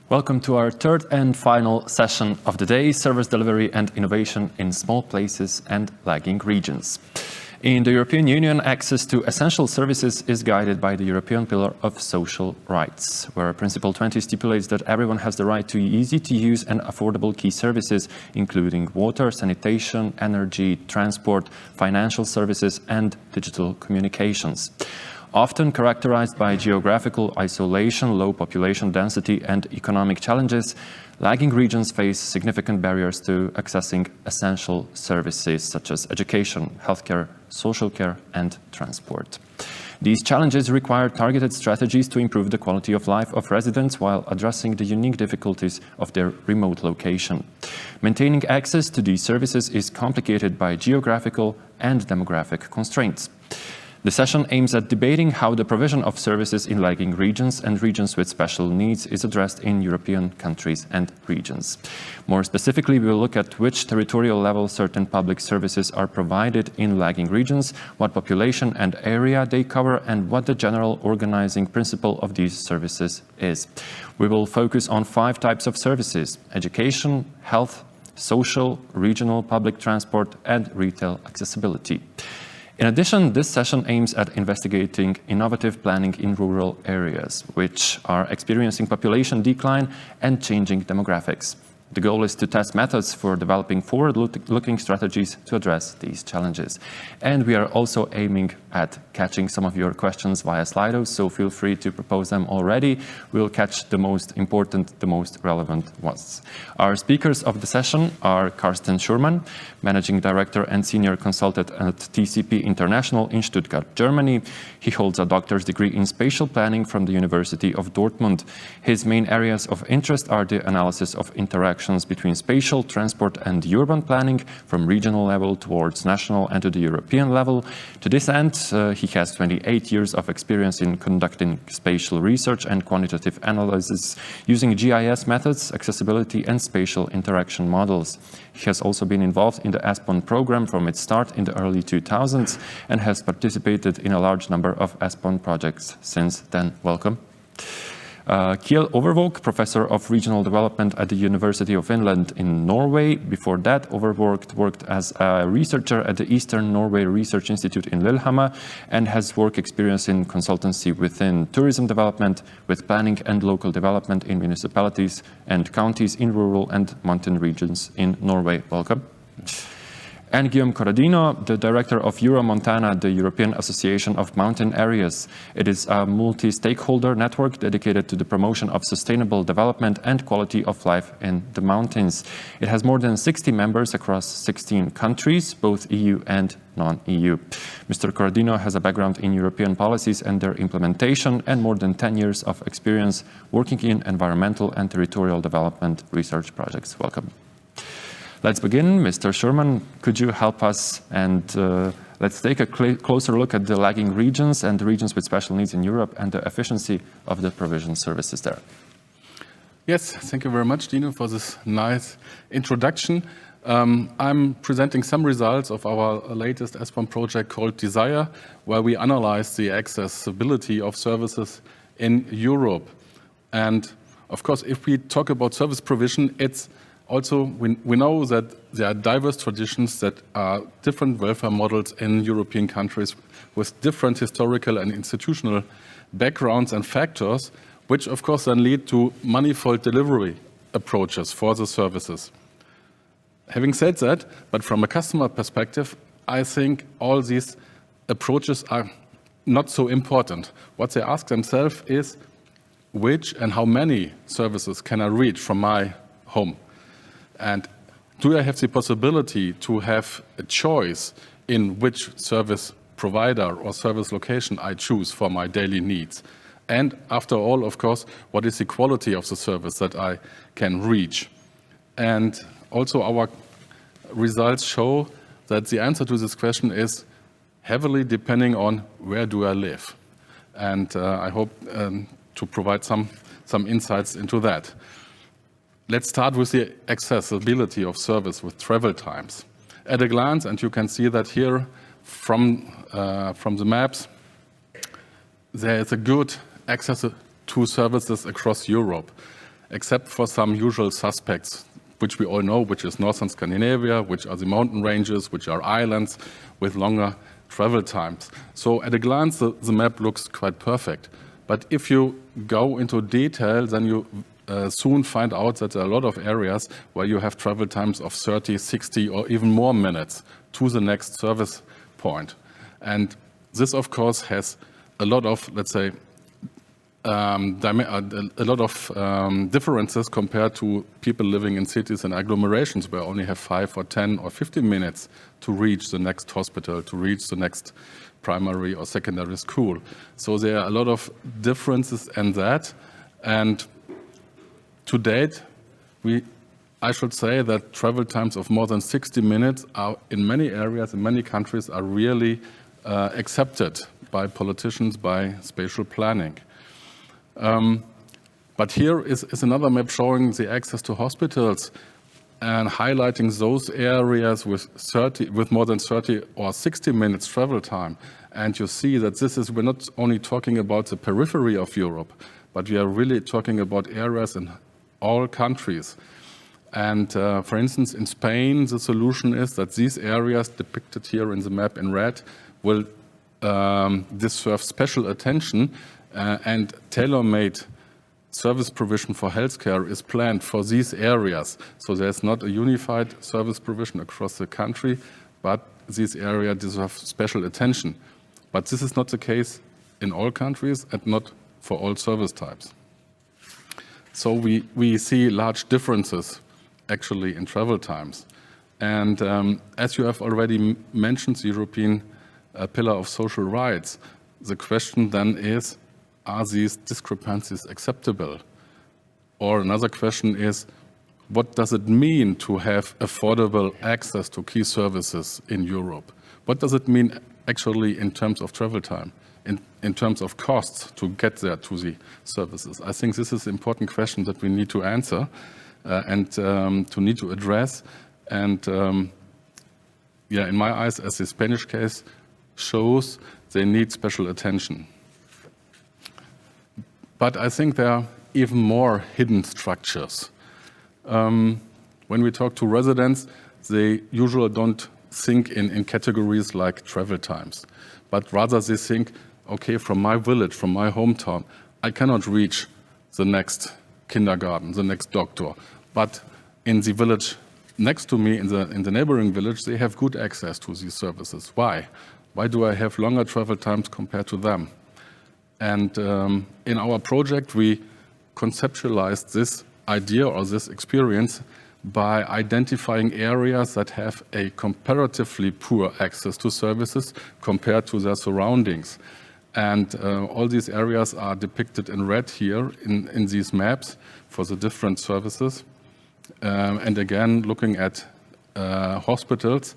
Welcome to our third and final session of the day, Service Delivery and Innovation in Small Places and Lagging Regions. In the European Union, access to essential services is guided by the European Pillar of Social Rights, where Principle 20 stipulates that everyone has the right to easy-to-use and affordable key services, including water, sanitation, energy, transport, financial services, and digital communications. Often characterized by geographical isolation, low population density, and economic challenges, lagging regions face significant barriers to accessing essential services such as education, healthcare, social care, and transport. These challenges require targeted strategies to improve the quality of life of residents while addressing the unique difficulties of their remote location. Maintaining access to these services is complicated by geographical and demographic constraints. The session aims at debating how the provision of services in lagging regions and regions with special needs is addressed in European countries and regions. More specifically, we will look at which territorial level certain public services are provided in lagging regions, what population and area they cover, and what the general organizing principle of these services is. We will focus on 5 types of services: education, health, social, regional public transport, and retail accessibility. In addition, this session aims at investigating innovative planning in rural areas, which are experiencing population decline and changing demographics. The goal is to test methods for developing forward-looking strategies to address these challenges. And we are also aiming at catching some of your questions via Slido, so feel free to propose them already. We'll catch the most important, the most relevant ones. Our speakers of the session are Carsten Schurmann, Managing Director and Senior Consultant at TCP International in Stuttgart, Germany. He holds a doctor's degree in spatial planning from the University of Dortmund. His main areas of interest are the analysis of interactions between spatial, transport, and urban planning from regional level towards national and to the European level. To this end, he has 28 years of experience in conducting spatial research and quantitative analysis using GIS methods, accessibility, and spatial interaction models. He has also been involved in the ASPON program from its start in the early 2000s and has participated in a large number of ASPON projects since then. Welcome. Kjell Overvåg, Professor of Regional Development at the University of Finland in Norway. Before that, Overvåg worked as a researcher at the Eastern Norway Research Institute in Lillehammer and has work experience in consultancy within tourism development, with planning and local development in municipalities and counties in rural and mountain regions in Norway. Welcome. And Guillaume Corradino, the director of Euro-Montana, the European Association of Mountain Areas. It is a multi-stakeholder network dedicated to the promotion of sustainable development and quality of life in the mountains. It has more than 60 members across 16 countries, both EU and non-EU. Mr. Corradino has a background in European policies and their implementation and more than 10 years of experience working in environmental and territorial development research projects. Welcome. Let's begin. Mr. Schurmann, could you help us and let's take a closer look at the lagging regions and the regions with special needs in Europe and the efficiency of the provision services there. Yes, thank you very much, Dino, for this nice introduction. I'm presenting some results of our latest ASPON project called DESIRE, where we analyze the accessibility of services in Europe. And of course, if we talk about service provision, it's also, we know that there are diverse traditions that are different welfare models in European countries with different historical and institutional backgrounds and factors, which of course then lead to manifold delivery approaches for the services. Having said that, but from a customer perspective, I think all these approaches are not so important. What they ask themselves is, which and how many services can I reach from my home? And do I have the possibility to have a choice in which service provider or service location I choose for my daily needs? And after all, of course, what is the quality of the service that I can reach? And also our results show that the answer to this question is heavily depending on where do I live. And I hope to provide some insights into that. Let's start with the accessibility of service with travel times. At a glance, and you can see that here from the maps, there is a good access to services across Europe. except for some usual suspects, which we all know, which is Northern Scandinavia, which are the mountain ranges, which are islands with longer travel times. So at a glance, the map looks quite perfect. But if you go into detail, then you soon find out that there are a lot of areas where you have travel times of 30, 60, or even more minutes to the next service point. And this, of course, has a lot of, let's say, a lot of differences compared to people living in cities and agglomerations where only have 5 or 10 or 15 minutes to reach the next hospital, to reach the next primary or secondary school. So there are a lot of differences in that. And to date, I should say that travel times of more than 60 minutes are in many areas, in many countries, are really accepted by politicians, by spatial planning. But here is another map showing the access to hospitals and highlighting those areas with more than 30 or 60 minutes travel time. And you see that we're not only talking about the periphery of Europe, but we are really talking about areas in all countries. And for instance, in Spain, the solution is that these areas depicted here in the map in red will deserve special attention, and tailor-made service provision for healthcare is planned for these areas. So there's not a unified service provision across the country, but these areas deserve special attention. But this is not the case in all countries and not for all service types. So we see large differences actually in travel times. And as you have already mentioned, the European Pillar of Social Rights, the question then is, are these discrepancies acceptable? Or another question is, what does it mean to have affordable access to key services in Europe? What does it mean actually in terms of travel time, in terms of costs to get there to the services? I think this is an important question that we need to answer and to need to address. And in my eyes, as the Spanish case shows, they need special attention. But I think there are even more hidden structures. When we talk to residents, they usually don't think in categories like travel times, but rather they think, okay, from my village, from my hometown, I cannot reach the next kindergarten, the next doctor. But in the village next to me, in the neighboring village, they have good access to these services. Why? Why do I have longer travel times compared to them? And in our project, we conceptualized this idea or this experience by identifying areas that have a comparatively poor access to services compared to their surroundings. And all these areas are depicted in red here in these maps for the different services. And again, looking at hospitals,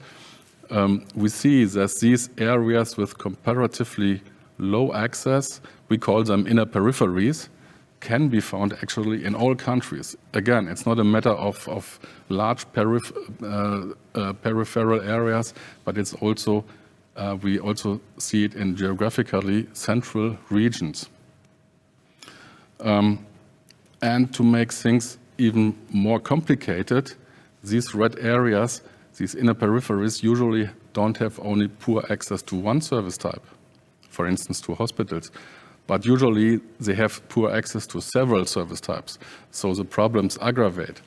we see that these areas with comparatively low access, we call them inner peripheries, can be found actually in all countries. Again, it's not a matter of large peripheral areas, but it's also we also see it in geographically central regions. And to make things even more complicated, these red areas, these inner peripheries, usually don't have only poor access to one service type, for instance, to hospitals, but usually they have poor access to several service types. So the problems aggravate,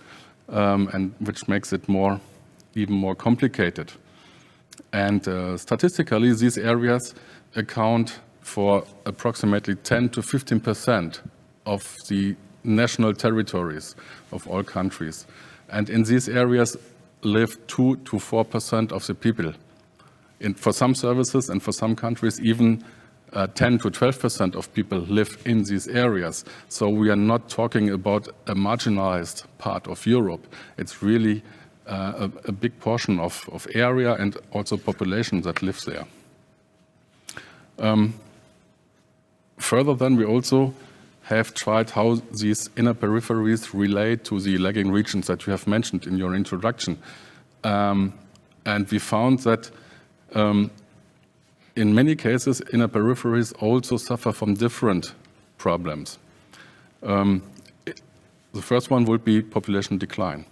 and which makes it even more complicated. And statistically, these areas account for approximately 10 to 15% of the national territories of all countries. And in these areas live 2 to 4% of the people. For some services and for some countries, even 10 to 12% of people live in these areas. So we are not talking about a marginalized part of Europe. It's really a big portion of area and also population that lives there. Further then, we also have tried how these inner peripheries relate to the lagging regions that you have mentioned in your introduction. And we found that in many cases, inner peripheries also suffer from different problems. The first one would be population decline.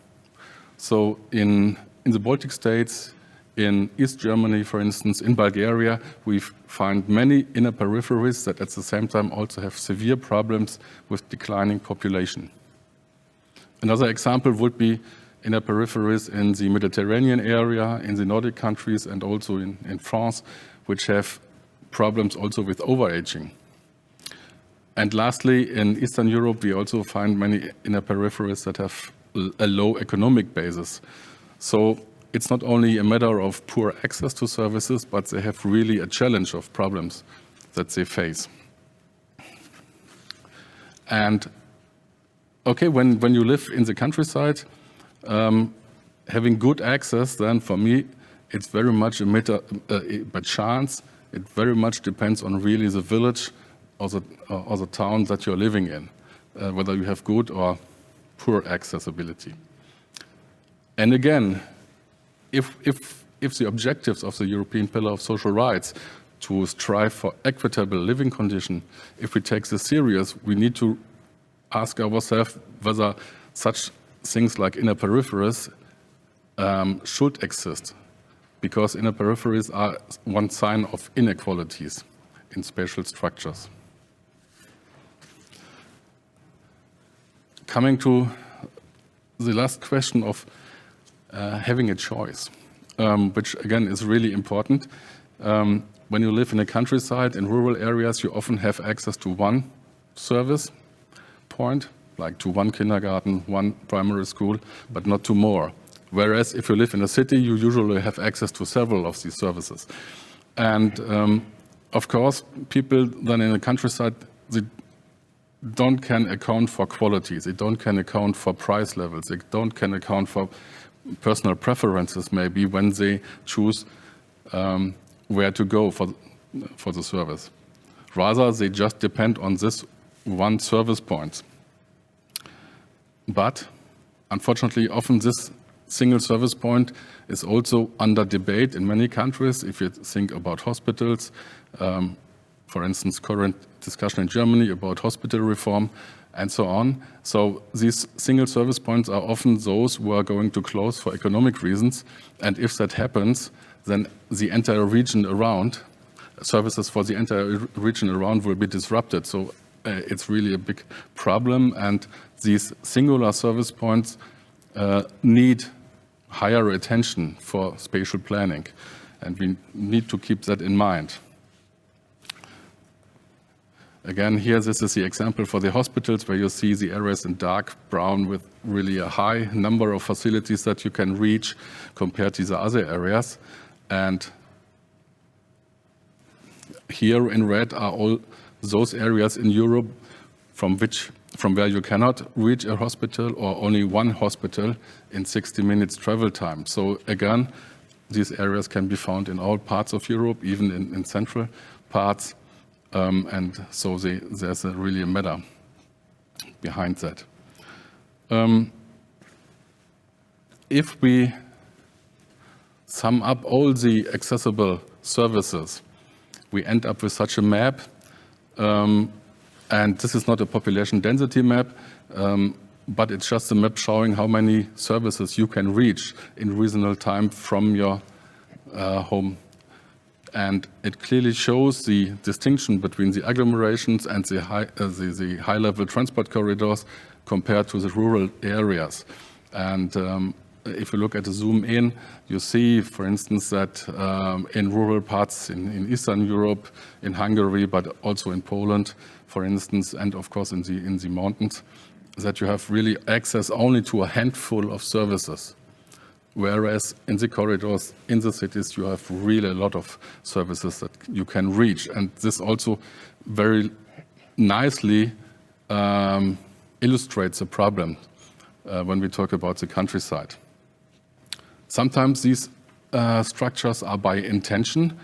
So in the Baltic states, in East Germany, for instance, in Bulgaria, we find many inner peripheries that at the same time also have severe problems with declining population. Another example would be inner peripheries in the Mediterranean area, in the Nordic countries, and also in France, which have problems also with overaging. And lastly, in Eastern Europe, we also find many inner peripheries that have a low economic basis. So it's not only a matter of poor access to services, but they have really a challenge of problems that they face. And okay, when you live in the countryside, having good access, then for me, it's very much a matter by chance. It very much depends on really the village or the town that you're living in, whether you have good or poor accessibility. And again, if the objectives of the European Pillar of Social Rights to strive for equitable living condition, if we take this serious, we need to ask ourselves whether such things like inner peripheries should exist, because inner peripheries are one sign of inequalities in spatial structures. Coming to the last question of having a choice, which again is really important. When you live in a countryside, in rural areas, you often have access to one service point, like to one kindergarten, one primary school, but not to more. Whereas if you live in a city, you usually have access to several of these services. And of course, people then in the countryside, they can account for quality, they can account for price levels, they can account for personal preferences maybe when they choose where to go for the service. Rather, they just depend on this one service point. But unfortunately, often this single service point is also under debate in many countries. If you think about hospitals, for instance, current discussion in Germany about hospital reform and so on. So these single service points are often those who are going to close for economic reasons. And if that happens, then the entire region around, services for the entire region around will be disrupted. So it's really a big problem. And these singular service points need higher attention for spatial planning. And we need to keep that in mind. Again, here, this is the example for the hospitals where you see the areas in dark brown with really a high number of facilities that you can reach compared to the other areas. And here in red are all those areas in Europe from where you cannot reach a hospital or only one hospital in 60 minutes travel time. So again, these areas can be found in all parts of Europe, even in central parts. And so there's really a matter behind that. If we sum up all the accessible services, we end up with such a map. And this is not a population density map, but it's just a map showing how many services you can reach in reasonable time from your home. And it clearly shows the distinction between the agglomerations and the high-level transport corridors compared to the rural areas. And if you look at the zoom in, you see, for instance, that in rural parts in Eastern Europe, in Hungary, but also in Poland, for instance, and of course in the mountains, that you have really access only to a handful of services. Whereas in the corridors, in the cities, you have really a lot of services that you can reach. And this also very nicely illustrates the problem when we talk about the countryside. Sometimes these structures are by intention,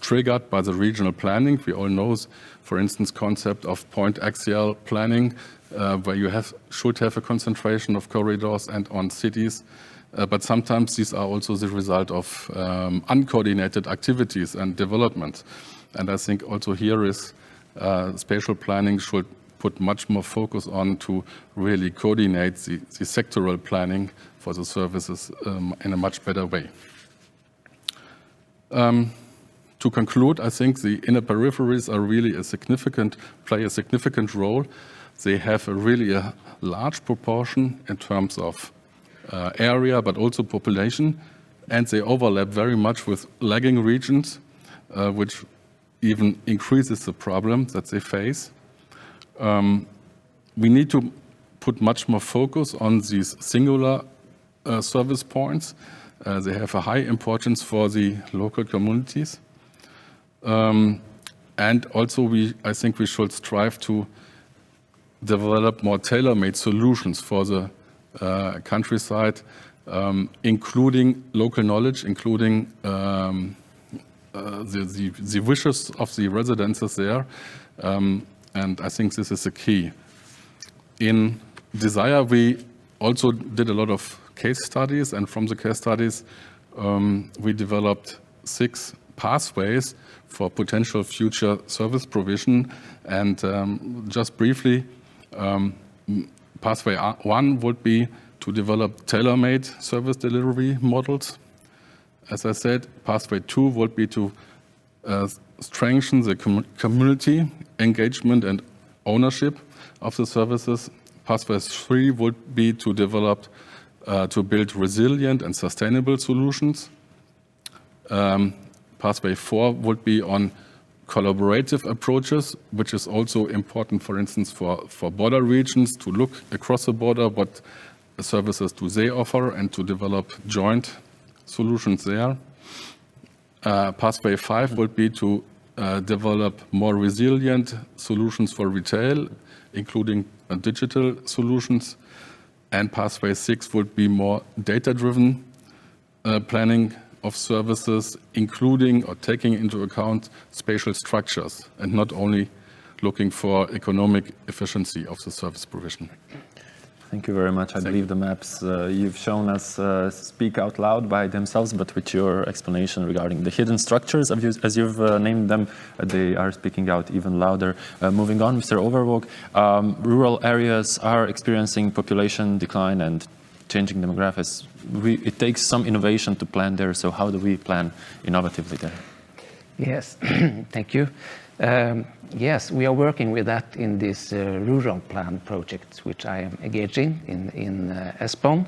triggered by the regional planning. We all know, for instance, concept of point axial planning, where you should have a concentration of corridors and on cities. But sometimes these are also the result of uncoordinated activities and development. And I think also here is spatial planning should put much more focus on to really coordinate the sectoral planning for the services in a much better way. To conclude, I think the inner peripheries are really play a significant role. They have really a large proportion in terms of area, but also population, and they overlap very much with lagging regions, which even increases the problem that they face. We need to put much more focus on these singular service points. They have a high importance for the local communities. And also, I think we should strive to develop more tailor-made solutions for the countryside, including local knowledge, including the wishes of the residents there. And I think this is the key. In Desire, we also did a lot of case studies, and from the case studies, we developed 6 pathways for potential future service provision. And just briefly, pathway 1 would be to develop tailor-made service delivery models. As I said, pathway 2 would be to strengthen the community engagement and ownership of the services. Pathway 3 would be to develop, to build resilient and sustainable solutions. Pathway 4 would be on collaborative approaches, which is also important, for instance, for border regions, to look across the border, what services do they offer, and to develop joint solutions there. Pathway 5 would be to develop more resilient solutions for retail, including digital solutions. And pathway 6 would be more data-driven planning of services, including or taking into account spatial structures and not only looking for economic efficiency of the service provision. Thank you very much. I believe the maps you've shown us speak out loud by themselves, but with your explanation regarding the hidden structures, as you've named them, they are speaking out even louder. Moving on, Mr. Overvoog, rural areas are experiencing population decline and changing demographics. It takes some innovation to plan there, so how do we plan innovatively there? Yes, thank you. Yes, we are working with that in this rural plan project, which I am engaging in Espon.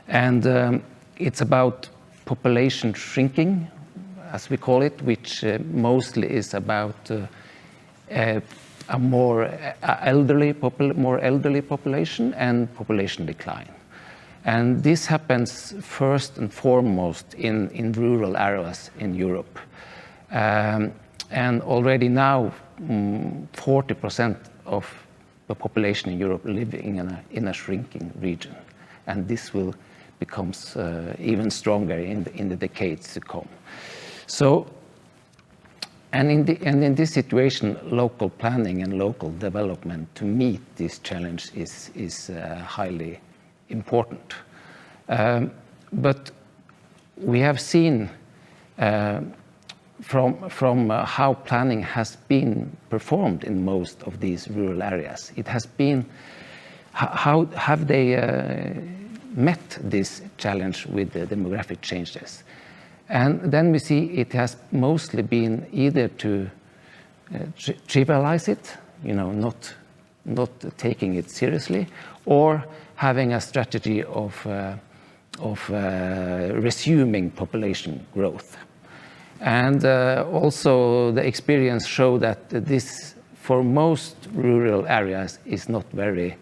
And it's about population shrinking, as we call it, which mostly is about a more elderly population and population decline. And this happens first and foremost in rural areas in Europe. And already now, 40% of the population in Europe living in a shrinking region. And this will become even stronger in the decades to come. So, and in this situation, local planning and local development to meet this challenge is highly important. But we have seen from how planning has been performed in most of these rural areas. It has been, how have they met this challenge with the demographic changes? And then we see it has mostly been either to trivialize it, not taking it seriously, or having a strategy of resuming population growth. And also the experience show that this, for most rural areas, is not very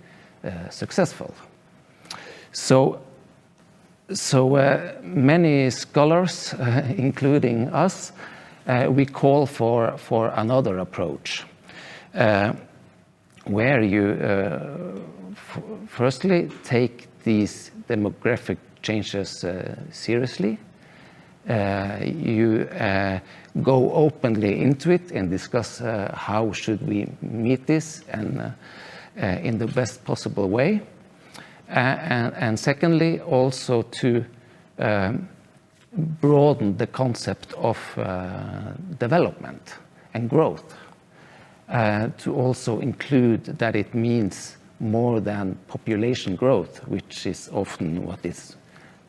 successful. So many scholars, including us, we call for another approach, where you firstly take these demographic changes seriously. You go openly into it and discuss how should we meet this and in the best possible way. And secondly, also to broaden the concept of development and growth. to also include that it means more than population growth, which is often what is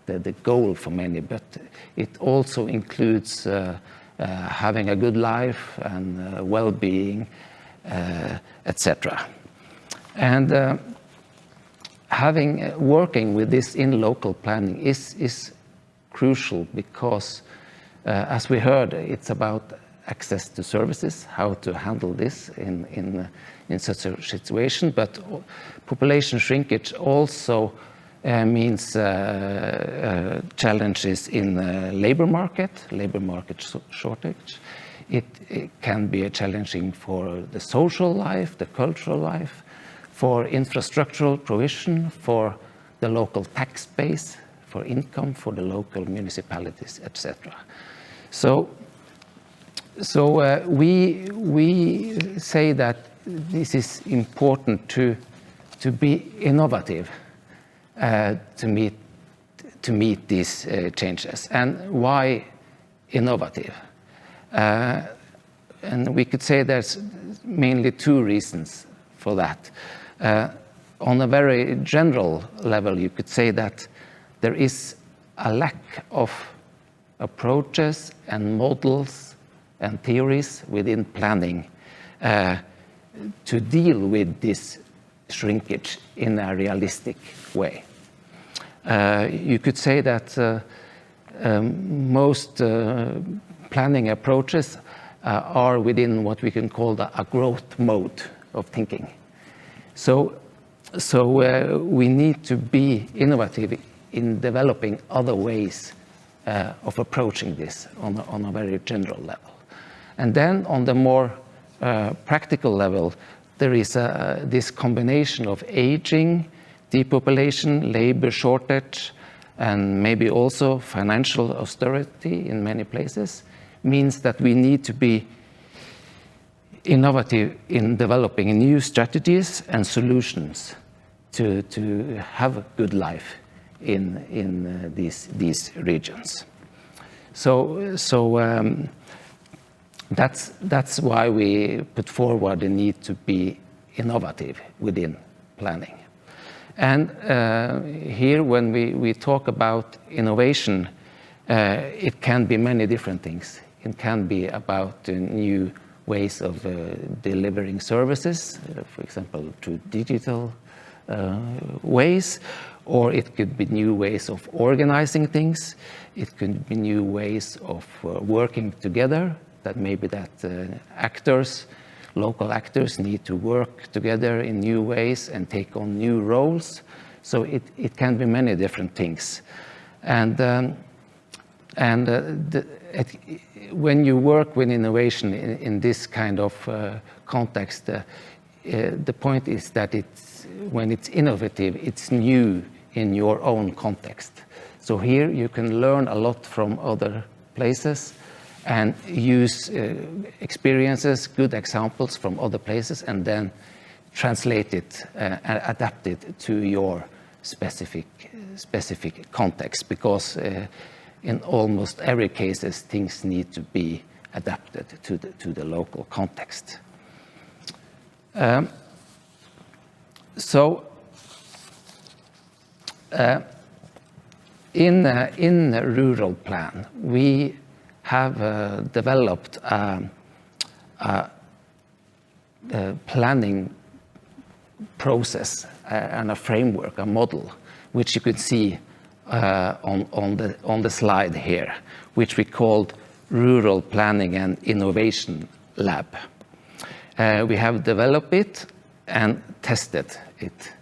the goal for many, but it also includes having a good life and well-being, etc. And working with this in local planning is crucial because, as we heard, it's about access to services, how to handle this in such a situation. But population shrinkage also means challenges in labor market shortage. It can be challenging for the social life, the cultural life, for infrastructural provision, for the local tax base, for income, for the local municipalities, etc. So we say that this is important to be innovative to meet these changes. And why innovative? And we could say there's mainly two reasons for that. On a very general level, you could say that there is a lack of approaches and models and theories within planning to deal with this shrinkage in a realistic way. You could say that most planning approaches are within what we can call a growth mode of thinking. So we need to be innovative in developing other ways of approaching this on a very general level. And then on the more practical level, there is this combination of aging, depopulation, labor shortage, and maybe also financial austerity in many places, means that we need to be innovative in developing new strategies and solutions to have a good life in these regions. So that's why we put forward the need to be innovative within planning. And here, when we talk about innovation, it can be many different things. It can be about new ways of delivering services, for example, through digital ways, or it could be new ways of organizing things. It could be new ways of working together, that maybe that local actors need to work together in new ways and take on new roles. So it can be many different things. When you work with innovation in this kind of context, the point is that when it's innovative, it's new in your own context. So here you can learn a lot from other places and use experiences, good examples from other places, and then translate it and adapt it to your specific context, because in almost every case, things need to be adapted to the local context. In the rural plan, we have developed a planning process and a framework, a model, which you could see on the slide here, which we called Rural Planning and Innovation Lab. We have developed it and tested it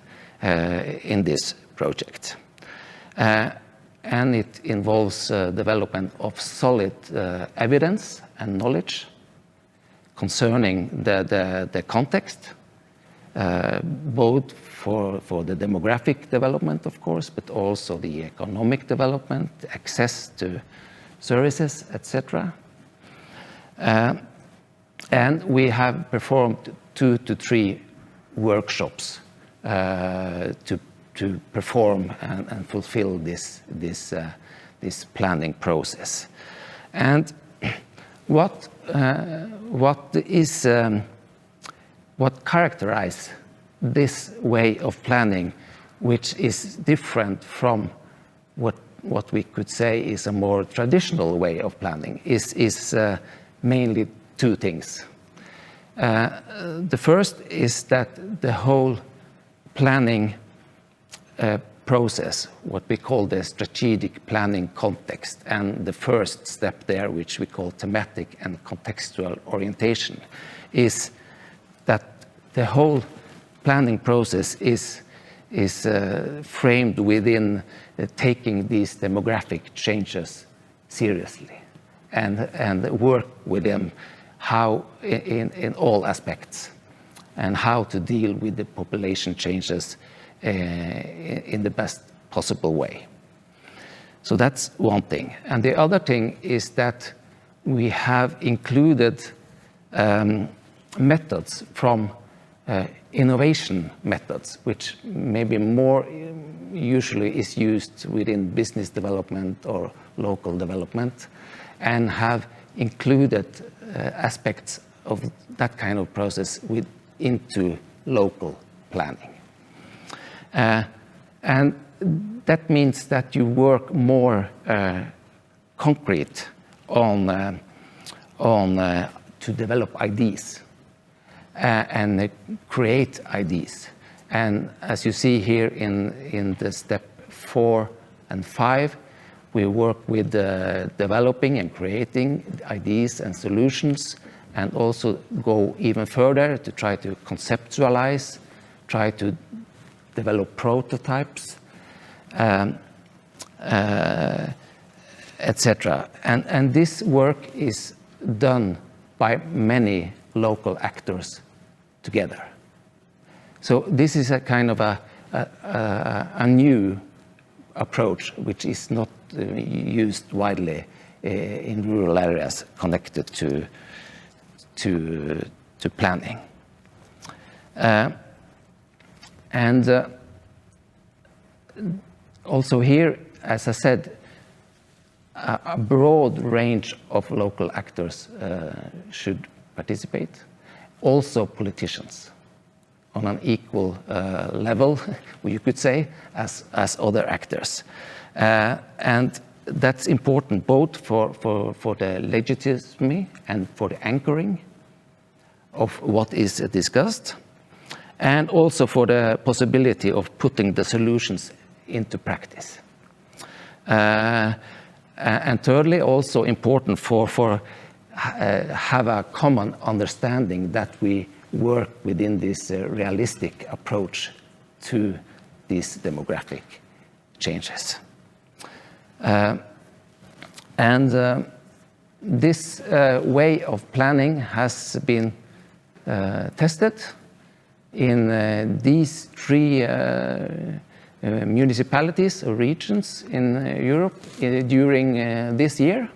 in this project. And it involves development of solid evidence and knowledge concerning the context, both for the demographic development, of course, but also the economic development, access to services, etc. And we have performed 2 to 3 workshops to perform and fulfill this planning process. And what is what characterizes this way of planning, which is different from what we could say is a more traditional way of planning, is mainly two things. The first is that the whole planning process, what we call the strategic planning context, and the first step there, which we call thematic and contextual orientation, is that the whole planning process is framed within taking these demographic changes seriously and work with them how in all aspects, and how to deal with the population changes in the best possible way. So that's one thing. And the other thing is that we have included methods from innovation methods, which maybe more usually is used within business development or local development, and have included aspects of that kind of process into local planning. And that means that you work more concrete on to develop ideas and create ideas. And as you see here in the step 4 and 5, we work with developing and creating ideas and solutions, and also go even further to try to conceptualize, try to develop prototypes, etc. And this work is done by many local actors together. So this is a kind of a new approach, which is not used widely in rural areas connected to planning. And also here, as I said, a broad range of local actors should participate, also politicians on an equal level, you could say, as other actors. And that's important both for the legitimacy and for the anchoring of what is discussed, and also for the possibility of putting the solutions into practice. And thirdly, also important for have a common understanding that we work within this realistic approach to these demographic changes. And this way of planning has been tested in these 3 municipalities or regions in Europe during this year.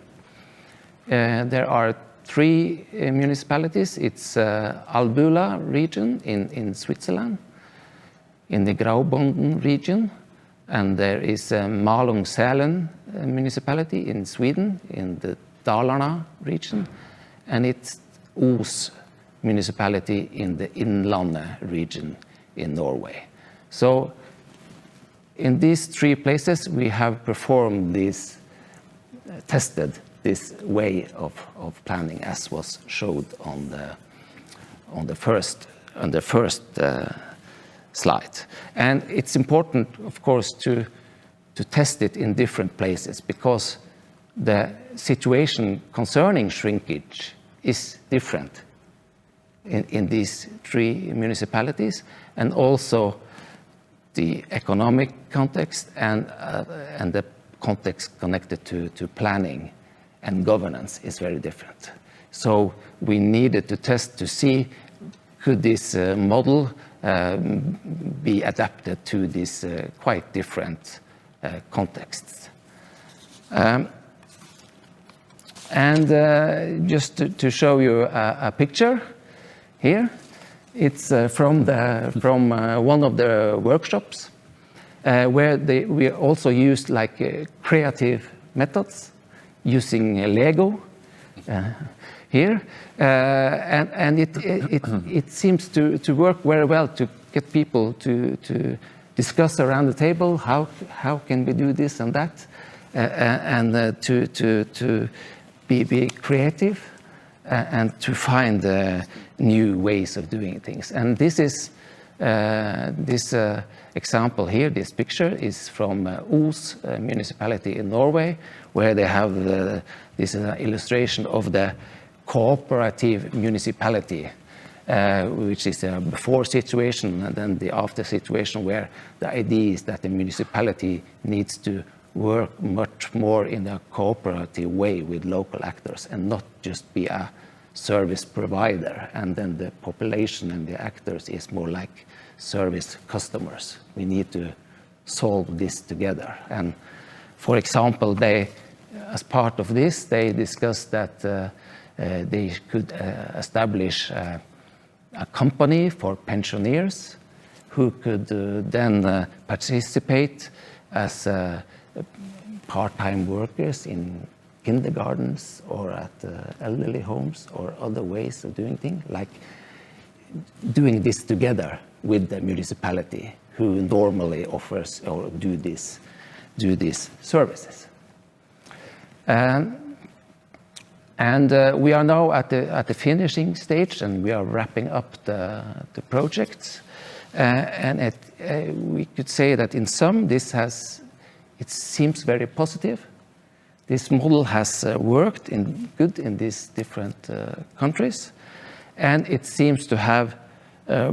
There are 3 municipalities. It's Albula region in Switzerland, in the Graubünden region, and there is Malung-Sälen municipality in Sweden, in the Dalarna region, and it's Os municipality in the Innlandet region in Norway. So in these 3 places, we have performed this, tested this way of planning, as was showed on the first slide. And it's important, of course, to test it in different places, because the situation concerning shrinkage is different in these 3 municipalities, and also the economic context and the context connected to planning and governance is very different. So we needed to test to see, could this model be adapted to these quite different contexts. And just to show you a picture here, it's from one of the workshops where we also used like creative methods using Lego. here, and it seems to work very well to get people to discuss around the table how can we do this and that, and to be creative and to find new ways of doing things. And this is this example here, this picture is from Os municipality in Norway, where they have this illustration of the cooperative municipality, which is a before situation and then the after situation, where the idea is that the municipality needs to work much more in a cooperative way with local actors and not just be a service provider, and then the population and the actors is more like service customers. We need to solve this together. And for example, they, as part of this, they discussed that they could establish a company for pensioners who could then participate as part-time workers in kindergartens or at elderly homes or other ways of doing things, like doing this together with the municipality who normally offers or do these services. And we are now at the finishing stage, and we are wrapping up the projects. And we could say that in sum, it seems very positive. This model has worked good in these different countries, and it seems to have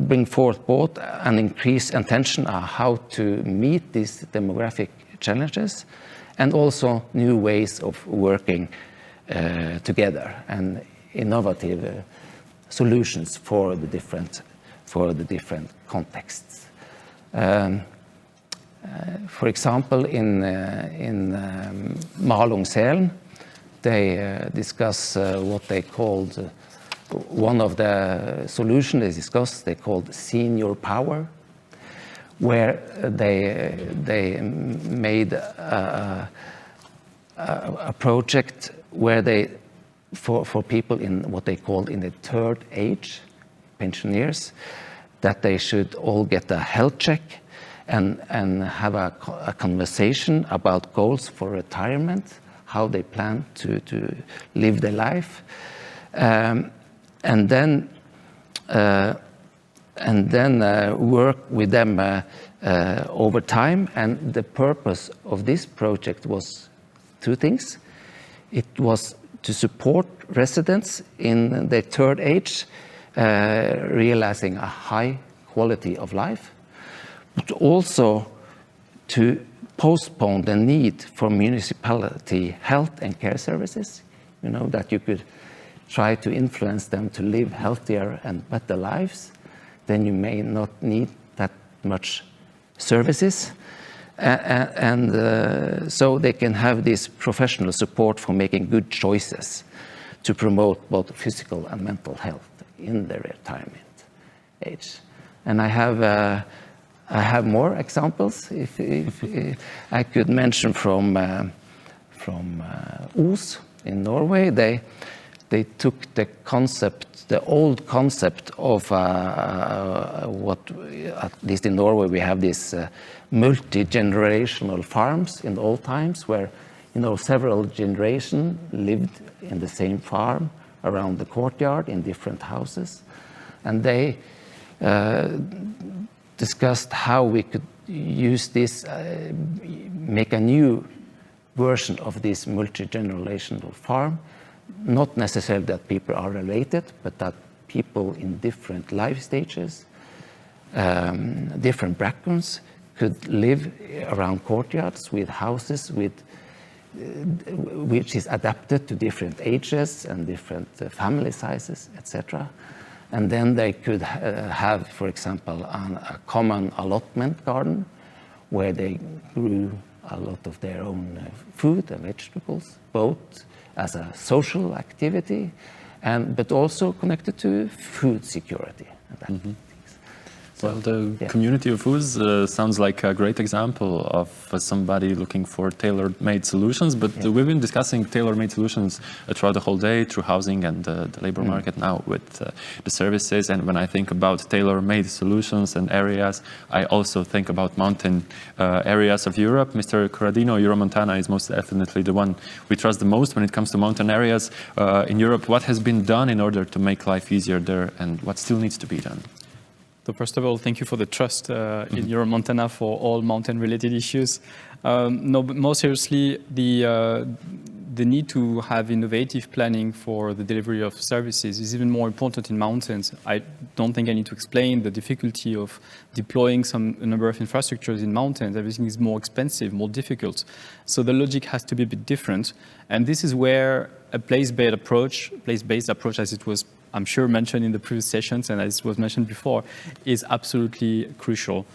bring forth both an increased attention on how to meet these demographic challenges, and also new ways of working together and innovative solutions for the different contexts. For example, in Malung-Selen, they discuss what they called, one of the solutions they discussed, they called senior power, where they made a project where they, for people in what they called in the third age, pensioners, that they should all get a health check and have a conversation about goals for retirement, how they plan to live their life, and then work with them over time. And the purpose of this project was two things. It was to support residents in their third age, realizing a high quality of life, but also to postpone the need for municipality health and care services, that you could try to influence them to live healthier and better lives. Then you may not need that much services. And so they can have this professional support for making good choices to promote both physical and mental health in their retirement age. And I have more examples. If I could mention from Os in Norway, they took the concept, the old concept of what, at least in Norway, we have these multi-generational farms in old times, where several generations lived in the same farm around the courtyard in different houses, and they discussed how we could use this, make a new version of this multi-generational farm, not necessarily that people are related, but that people in different life stages, different backgrounds, could live around courtyards with houses which is adapted to different ages and different family sizes, etc. And then they could have, for example, a common allotment garden where they grew a lot of their own food and vegetables, both as a social activity, but also connected to food security. And that things. Well, the community of Uz sounds like a great example of somebody looking for tailor-made solutions, but we've been discussing tailor-made solutions throughout the whole day through housing and the labor market now with the services. And when I think about tailor-made solutions and areas, I also think about mountain areas of Europe. Mr. Corradino, Euromontana is most definitely the one we trust the most when it comes to mountain areas in Europe. What has been done in order to make life easier there, and what still needs to be done? So first of all, thank you for the trust in Euromontana for all mountain-related issues. No, but more seriously, the need to have innovative planning for the delivery of services is even more important in mountains. I don't think I need to explain the difficulty of deploying a number of infrastructures in mountains. Everything is more expensive, more difficult. So the logic has to be a bit different. And this is where a place-based approach, as it was, I'm sure, mentioned in the previous sessions and as was mentioned before, is absolutely crucial.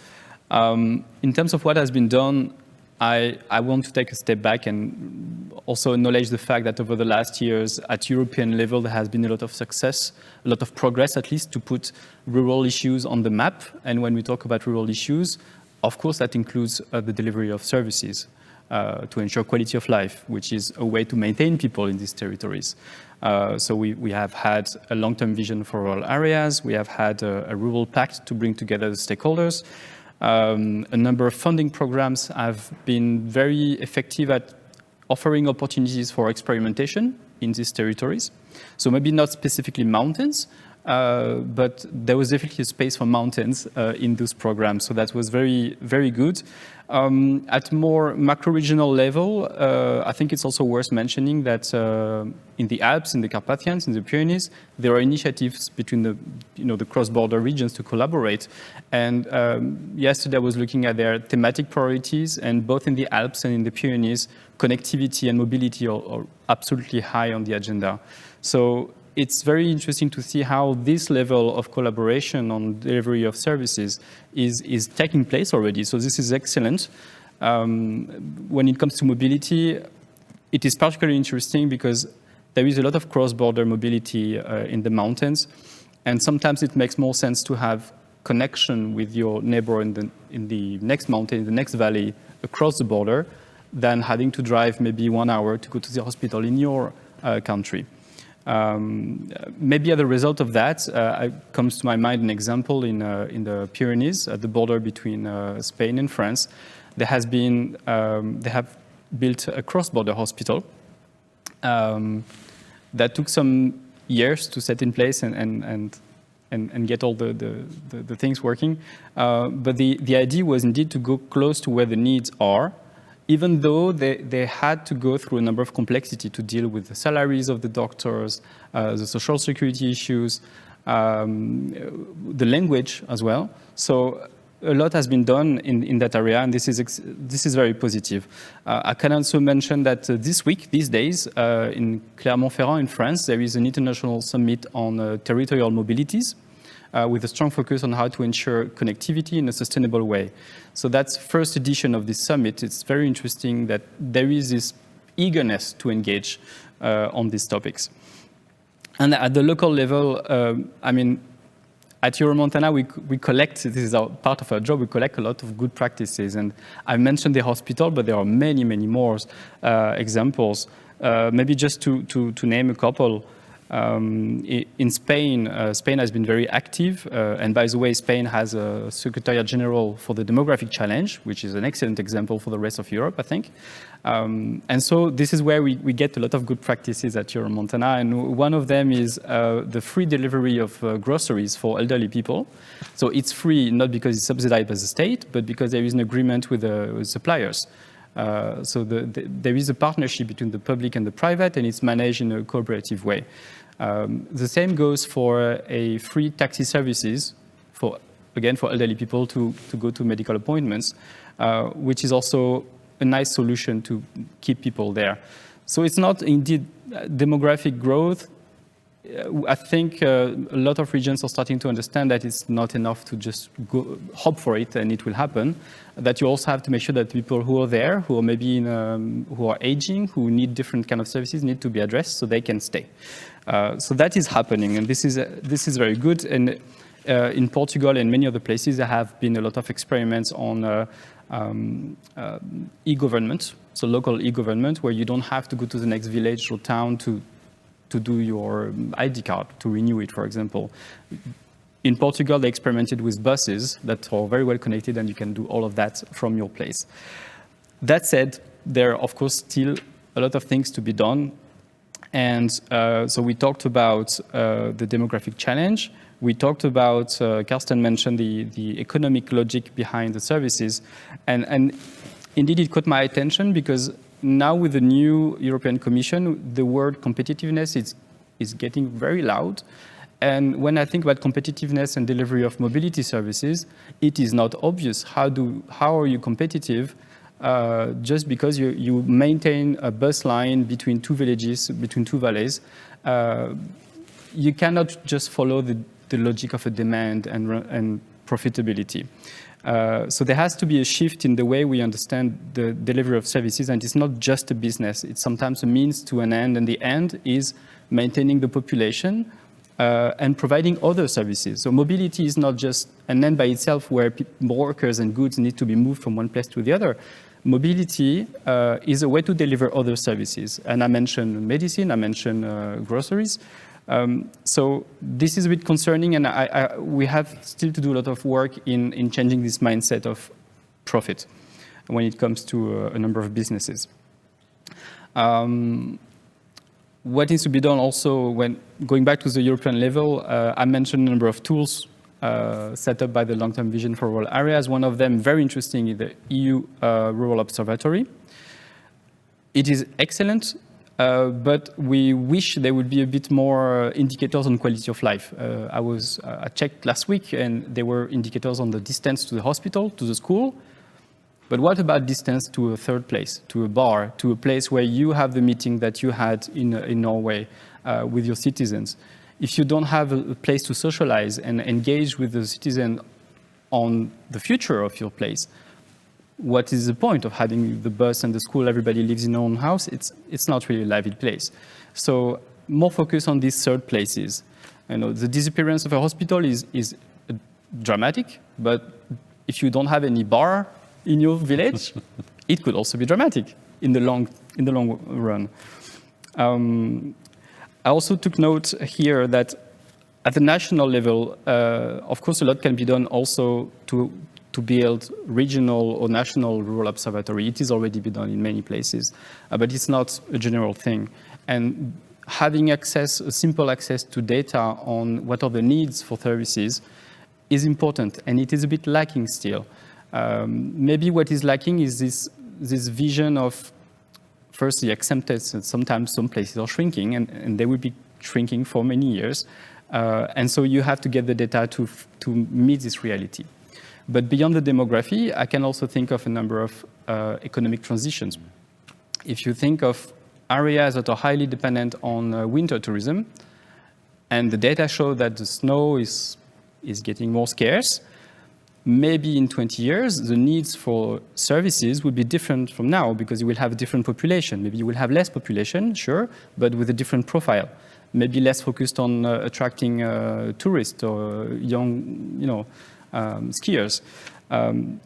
In terms of what has been done, I want to take a step back and also acknowledge the fact that over the last years, at European level, there has been a lot of success, a lot of progress, at least, to put rural issues on the map. And when we talk about rural issues, of course, that includes the delivery of services to ensure quality of life, which is a way to maintain people in these territories. So we have had a long-term vision for rural areas. We have had a rural pact to bring together the stakeholders. A number of funding programs have been very effective at offering opportunities for experimentation in these territories. So maybe not specifically mountains, but there was definitely a space for mountains in those programs. So that was very, very good. At more macro-regional level, I think it's also worth mentioning that in the Alps, in the Carpathians, in the Pyrenees, there are initiatives between the cross-border regions to collaborate. And yesterday I was looking at their thematic priorities, and both in the Alps and in the Pyrenees, connectivity and mobility are absolutely high on the agenda. So it's very interesting to see how this level of collaboration on delivery of services is taking place already. So this is excellent. When it comes to mobility, it is particularly interesting because there is a lot of cross-border mobility in the mountains. And sometimes it makes more sense to have connection with your neighbor in the next mountain, in the next valley, across the border, than having to drive maybe 1 hour to go to the hospital in your country. Maybe as a result of that, comes to my mind an example in the Pyrenees, at the border between Spain and France. They have built a cross-border hospital that took some years to set in place and get all the things working. But the idea was indeed to go close to where the needs are, even though they had to go through a number of complexity to deal with the salaries of the doctors, the social security issues, the language as well. So a lot has been done in that area, and this is very positive. I can also mention that these days, in Clermont-Ferrand in France, there is an international summit on territorial mobilities, with a strong focus on how to ensure connectivity in a sustainable way. So that's first edition of this summit. It's very interesting that there is this eagerness to engage on these topics. And at the local level, at Euromontana, we collect, this is part of our job, we collect a lot of good practices. And I mentioned the hospital, but there are many, many more examples. Maybe just to name a couple. In Spain, Spain has been very active, and by the way, Spain has a Secretariat General for the Demographic Challenge, which is an excellent example for the rest of Europe, I think. And so this is where we get a lot of good practices at Euromontana, and one of them is the free delivery of groceries for elderly people. So it's free not because it's subsidized by the state, but because there is an agreement with suppliers. So there is a partnership between the public and the private, and it's managed in a cooperative way. The same goes for a free taxi services for elderly people to go to medical appointments, which is also a nice solution to keep people there. So it's not indeed demographic growth. I think a lot of regions are starting to understand that it's not enough to just hope for it and it will happen, that you also have to make sure that people who are there, who are maybe who are aging, who need different kind of services, need to be addressed so they can stay. So that is happening, and this is very good. And In Portugal and many other places, there have been a lot of experiments on e-government, so local e-government, where you don't have to go to the next village or town to do your ID card, to renew it, for example. In Portugal, they experimented with buses that are very well connected, and you can do all of that from your place. That said, there are, of course, still a lot of things to be done. And so we talked about the demographic challenge. We talked about, Karsten mentioned the economic logic behind the services. And indeed, it caught my attention because now with the new European Commission, the word competitiveness is getting very loud. And when I think about competitiveness and delivery of mobility services, it is not obvious. How are you competitive just because you maintain a bus line between two villages, between two valleys? You cannot just follow the logic of a demand and profitability. So there has to be a shift in the way we understand the delivery of services, and it's not just a business. It's sometimes a means to an end, and the end is maintaining the population and providing other services. So mobility is not just an end by itself where workers and goods need to be moved from one place to the other. Mobility is a way to deliver other services. And I mentioned medicine, I mentioned groceries. So this is a bit concerning, and we have still to do a lot of work in changing this mindset of profit when it comes to a number of businesses. What needs to be done also when going back to the European level, I mentioned a number of tools set up by the long-term vision for rural areas. One of them, very interesting, is the EU Rural Observatory. It is excellent, but we wish there would be a bit more indicators on quality of life. I checked last week, and there were indicators on the distance to the hospital, to the school. But what about distance to a third place, to a bar, to a place where you have the meeting that you had in Norway with your citizens? If you don't have a place to socialize and engage with the citizen on the future of your place, what is the point of having the bus and the school, everybody lives in their own house? It's not really a lively place. So more focus on these third places. You know, the disappearance of a hospital is dramatic, but if you don't have any bar in your village, it could also be dramatic in the long run. I also took note here that at the national level, of course, a lot can be done also to build regional or national rural observatory. It is already been done in many places, but it's not a general thing. And having access, a simple access to data on what are the needs for services is important, and it is a bit lacking still. Maybe what is lacking is this vision of, first, the acceptance that sometimes some places are shrinking, and they will be shrinking for many years. And so you have to get the data to meet this reality. But beyond the demography, I can also think of a number of economic transitions. If you think of areas that are highly dependent on winter tourism, and the data show that the snow is getting more scarce, maybe in 20 years, the needs for services will be different from now because you will have a different population. Maybe you will have less population, sure, but with a different profile. Maybe less focused on attracting tourists or young, skiers.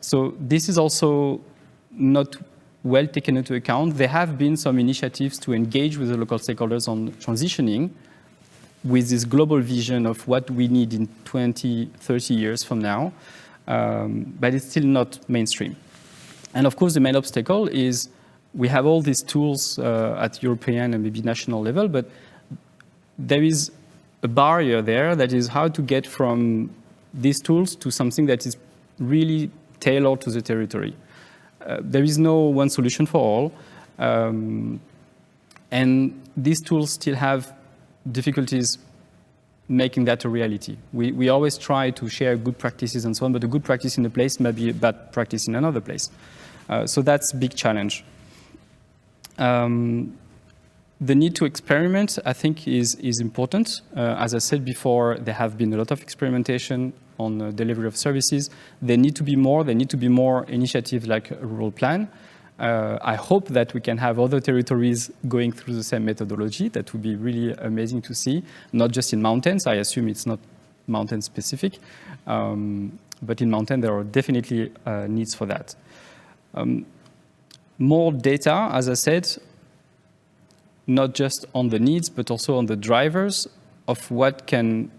So this is also not well taken into account. There have been some initiatives to engage with the local stakeholders on transitioning with this global vision of what we need in 20, 30 years from now. But it's still not mainstream. And of course, the main obstacle is we have all these tools at European and maybe national level, but there is a barrier there that is how to get from these tools to something that is really tailored to the territory. There is no one solution for all. And these tools still have difficulties making that a reality. We always try to share good practices and so on, but a good practice in a place may be a bad practice in another place. So that's a big challenge. The need to experiment, I think, is important. As I said before, there have been a lot of experimentation on the delivery of services. There need to be more initiatives like a rural plan. I hope that we can have other territories going through the same methodology. That would be really amazing to see, not just in mountains. I assume it's not mountain specific. But in mountain, there are definitely needs for that. More data, as I said, not just on the needs, but also on the drivers of what can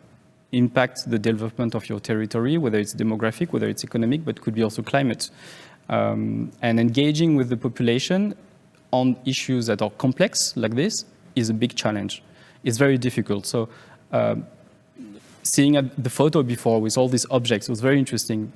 impact the development of your territory, whether it's demographic, whether it's economic, but could be also climate. And engaging with the population on issues that are complex like this is a big challenge. It's very difficult. So seeing the photo before with all these objects was very interesting,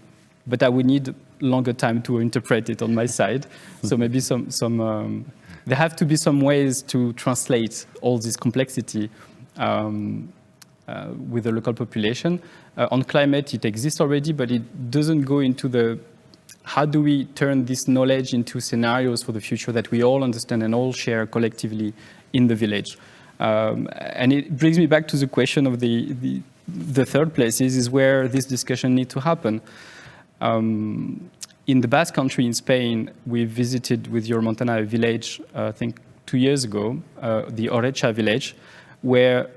but I would need longer time to interpret it on my side. So maybe there have to be some ways to translate all this complexity with the local population. On climate, it exists already, but it doesn't go into how do we turn this knowledge into scenarios for the future that we all understand and all share collectively in the village. And it brings me back to the question of the third places is where this discussion needs to happen. In the Basque Country in Spain, we visited with Your Montana a village, I think 2 years ago, the Orecha village, where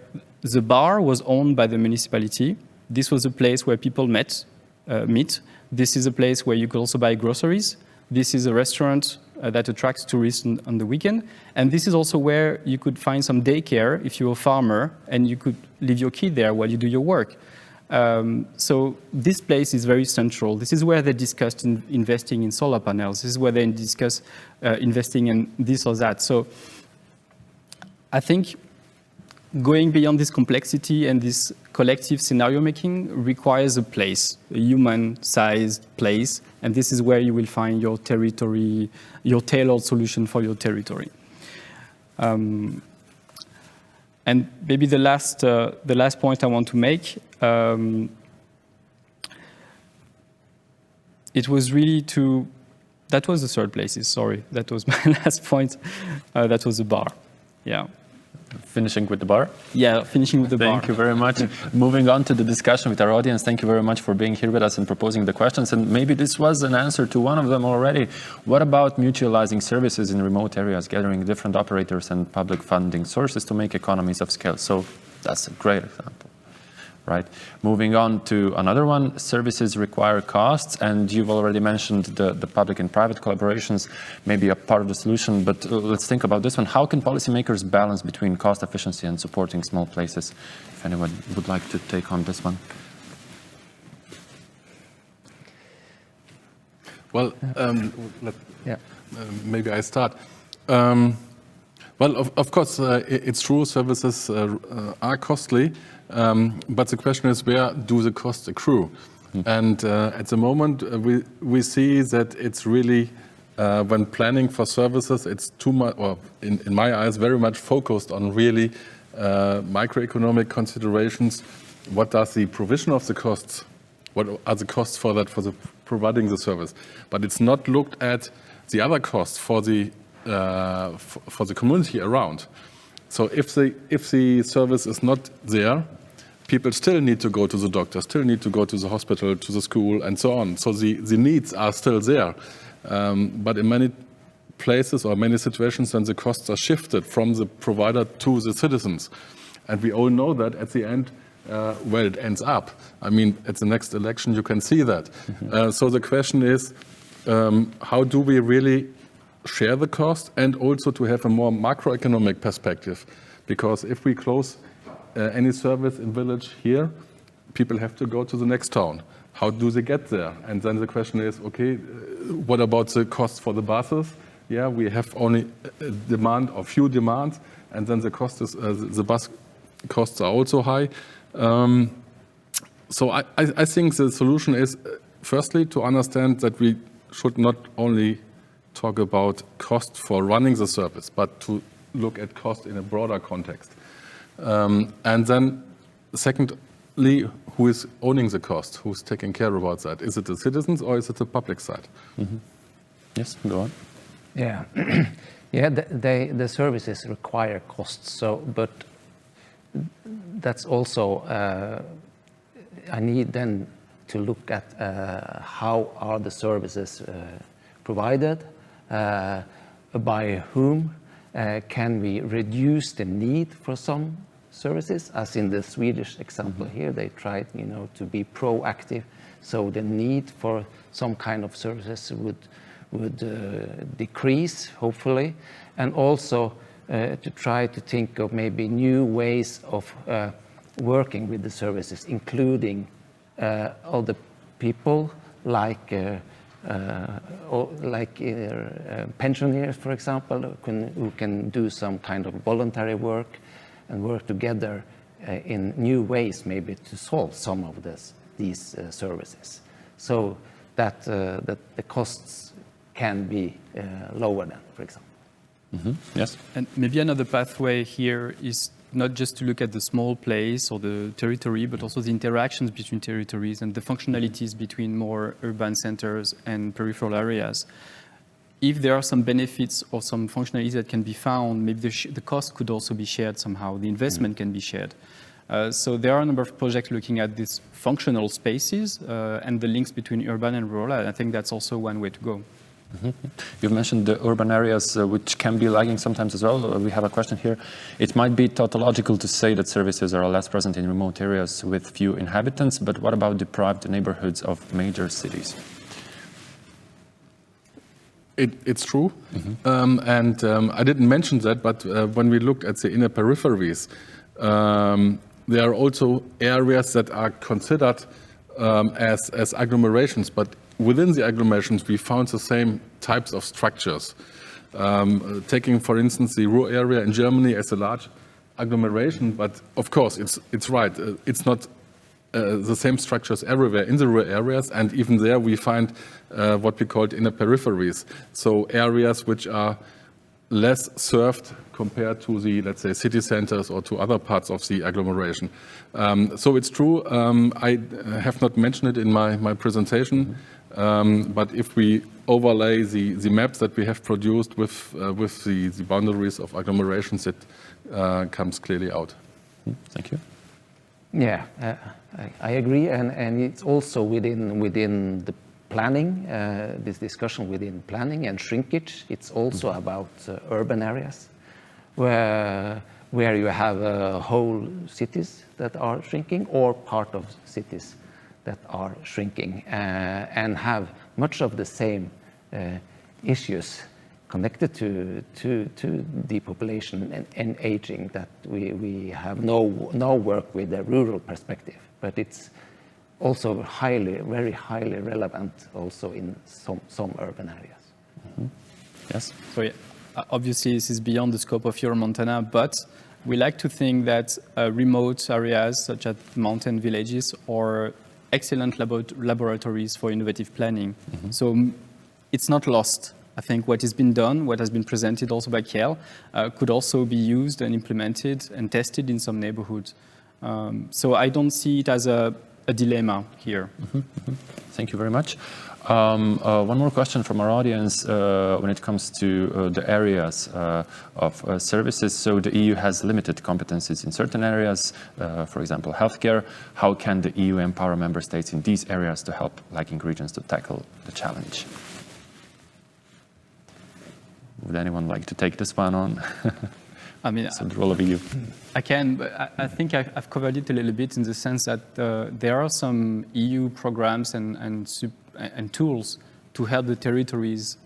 the bar was owned by the municipality. This was a place where people meet. This is a place where you could also buy groceries. This is a restaurant that attracts tourists on the weekend. And this is also where you could find some daycare if you're a farmer and you could leave your kid there while you do your work. So this place is very central. This is where they discussed investing in solar panels. This is where they discuss investing in this or that. So I think going beyond this complexity and this collective scenario making requires a place, a human-sized place, and this is where you will find your territory, your tailored solution for your territory. And maybe the last point I want to make, it was really that was the third places, sorry, that was my last point, that was the bar, yeah. Finishing with the bar? Yeah, finishing with the bar. Thank you very much. Moving on to the discussion with our audience, thank you very much for being here with us and proposing the questions. And maybe this was an answer to one of them already. What about mutualizing services in remote areas, gathering different operators and public funding sources to make economies of scale? So that's a great example. Right. Moving on to another one, services require costs, and you've already mentioned the public and private collaborations may be a part of the solution, but let's think about this one. How can policymakers balance between cost efficiency and supporting small places? If anyone would like to take on this one. Well, maybe I start. Well, of course, it's true, services are costly, but the question is, where do the costs accrue? And at the moment, we see that it's really, when planning for services, it's too much, or in my eyes, very much focused on really microeconomic considerations. What does the provision of the costs, what are the costs for that, for the providing the service? But it's not looked at the other costs for the community around. So if the service is not there, people still need to go to the doctor, still need to go to the hospital, to the school, and so on. So the needs are still there. But in many places or many situations, then the costs are shifted from the provider to the citizens. And we all know that at the end, where it ends up. I mean, at the next election, you can see that. So the question is, how do we really share the cost, and also to have a more macroeconomic perspective? Because if we close any service in village here, people have to go to the next town. How do they get there? And then the question is, okay, what about the costs for the buses? Yeah, we have only a demand or few demands, and then the cost is the bus costs are also high. So I think the solution is, firstly, to understand that we should not only talk about cost for running the service, but to look at cost in a broader context. And then, secondly, who is owning the cost? Who's taking care about that? Is it the citizens or is it the public side? Yes, go on. Yeah, yeah. The services require costs. So, but that's also I need then to look at how are the services provided, by whom can we reduce the need for some services, as in the Swedish example here. They tried, to be proactive, so the need for some kind of services would decrease, hopefully, and also to try to think of maybe new ways of working with the services, including other people like pensioners, for example, who can do some kind of voluntary work and work together in new ways, maybe to solve some of these services, so that the costs can be lower than, for example. Yes. And maybe another pathway here is not just to look at the small place or the territory, but also the interactions between territories and the functionalities between more urban centers and peripheral areas. If there are some benefits or some functionalities that can be found, maybe the cost could also be shared somehow, the investment can be shared. So there are a number of projects looking at these functional spaces and the links between urban and rural. I think that's also one way to go. You've mentioned the urban areas, which can be lagging sometimes as well. We have a question here. It might be tautological to say that services are less present in remote areas with few inhabitants, but what about deprived neighborhoods of major cities? It's true, and I didn't mention that, but when we look at the inner peripheries, there are also areas that are considered as agglomerations, but within the agglomerations, we found the same types of structures. Taking, for instance, the Ruhr area in Germany as a large agglomeration, but of course, it's right. It's not the same structures everywhere in the Ruhr areas, and even there we find what we call inner peripheries. So areas which are less served compared to the, let's say, city centers or to other parts of the agglomeration. So it's true. I have not mentioned it in my presentation. But if we overlay the maps that we have produced with the boundaries of agglomerations, it comes clearly out. Thank you. Yeah, I agree, and it's also within the planning, this discussion within planning and shrinkage. It's also about urban areas, where you have whole cities that are shrinking or part of cities that are shrinking and have much of the same issues connected to depopulation and aging that we have no work with the rural perspective, but it's also very highly relevant also in some urban areas. Yes. So yeah, obviously this is beyond the scope of Euro-Montana, but we like to think that remote areas such as mountain villages are excellent laboratories for innovative planning. So it's not lost. I think what has been done, what has been presented also by Kjell, could also be used and implemented and tested in some neighborhoods. So I don't see it as a dilemma here. Thank you very much. One more question from our audience when it comes to the areas of services. So the EU has limited competencies in certain areas, for example, healthcare. How can the EU empower member states in these areas to help lagging regions to tackle the challenge? Would anyone like to take this one on? I mean, so the role of EU. I can, but I think I've covered it a little bit in the sense that there are some EU programs and tools to help the territories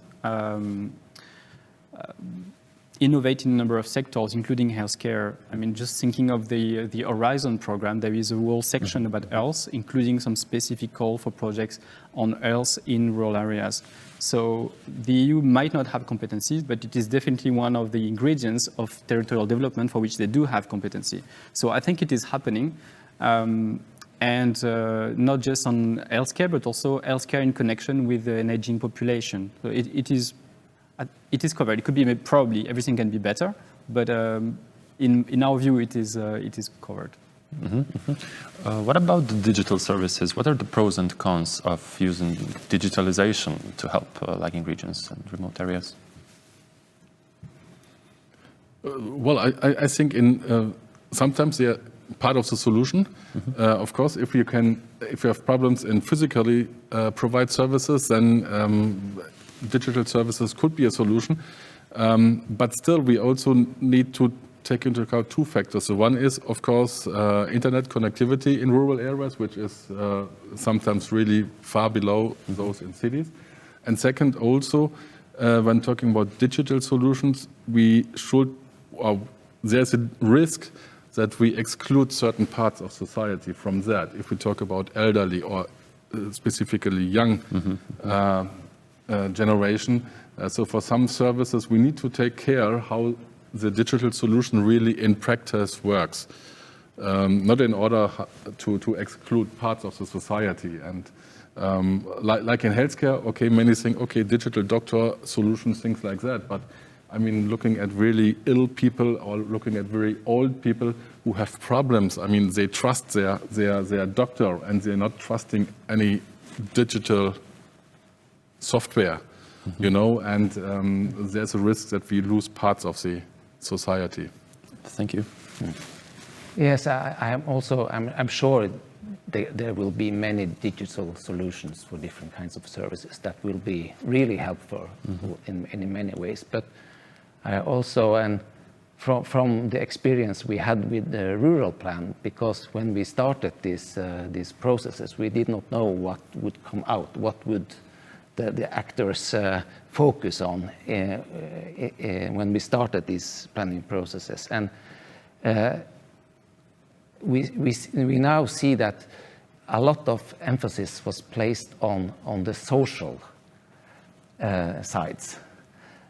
innovate in a number of sectors, including healthcare. I mean, just thinking of the Horizon program, there is a whole section about health, including some specific call for projects on health in rural areas. So the EU might not have competencies, but it is definitely one of the ingredients of territorial development for which they do have competency. So I think it is happening, and not just on healthcare, but also healthcare in connection with an aging population. So it is covered. It could be probably everything can be better, but in our view, it is covered. What about the digital services? What are the pros and cons of using digitalization to help lagging regions and remote areas? Well, I think sometimes they are part of the solution. Of course, if you have problems in physically provide services, then digital services could be a solution. But still, we also need to take into account two factors. So one is, of course, internet connectivity in rural areas, which is sometimes really far below those in cities. And second, also, when talking about digital solutions, we should, there's a risk that we exclude certain parts of society from that. If we talk about elderly or specifically young generation, so for some services, we need to take care how the digital solution really in practice works, not in order to exclude parts of the society. And like in healthcare, okay, many think, okay, digital doctor solutions, things like that. But I mean, looking at really ill people or looking at very old people who have problems, I mean, they trust their doctor and they're not trusting any digital software, you know, and there's a risk that we lose parts of the society. Thank you. Yes, I'm sure there will be many digital solutions for different kinds of services that will be really helpful in many ways. But I also, and from the experience we had with the rural plan, because when we started these processes, we did not know what would come out, what would the actors focus on when we started these planning processes. And we now see that a lot of emphasis was placed on the social sides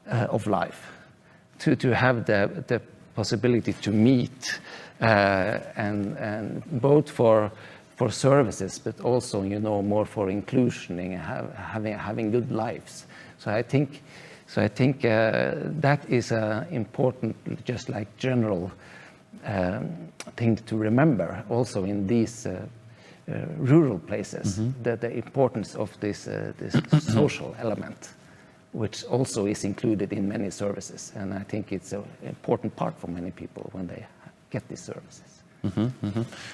of life, to have the possibility to meet, and both for services, but also, you know, more for inclusion and having good lives. So I think that is an important, just like general thing to remember also in these rural places, the importance of this social element, which also is included in many services. And I think it's an important part for many people when they get these services.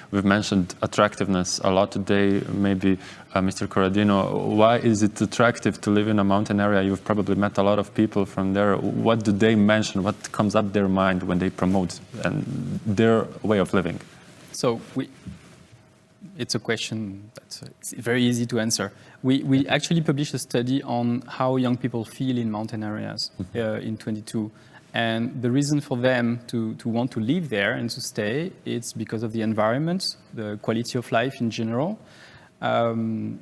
We've mentioned attractiveness a lot today. Maybe Mr. Corradino, why is it attractive to live in a mountain area? You've probably met a lot of people from there. What do they mention? What comes up their mind when they promote their way of living? So it's a question that's it's very easy to answer. We actually published a study on how young people feel in mountain areas in 22. And the reason for them to want to live there and to stay, it's because of the environment, the quality of life in general, and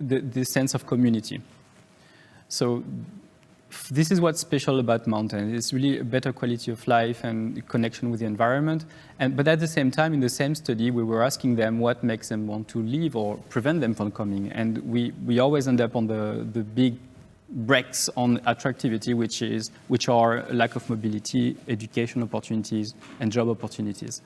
the sense of community. So this is what's special about mountains. It's really a better quality of life and connection with the environment. But at the same time, in the same study, we were asking them what makes them want to leave or prevent them from coming. And we always end up on the big breaks on attractivity, which are lack of mobility, education opportunities, and job opportunities.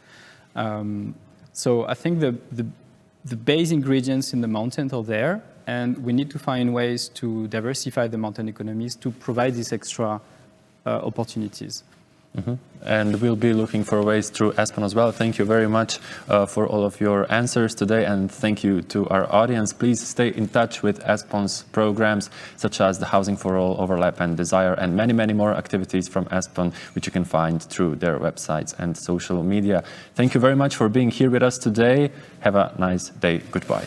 So I think the base ingredients in the mountains are there, and we need to find ways to diversify the mountain economies to provide these extra opportunities. And we'll be looking for ways through Espoon as well. Thank you very much for all of your answers today, and thank you to our audience. Please stay in touch with Espoon's programs, such as the Housing for All, Overlap and Desire, and many, many more activities from Espoon, which you can find through their websites and social media. Thank you very much for being here with us today. Have a nice day. Goodbye.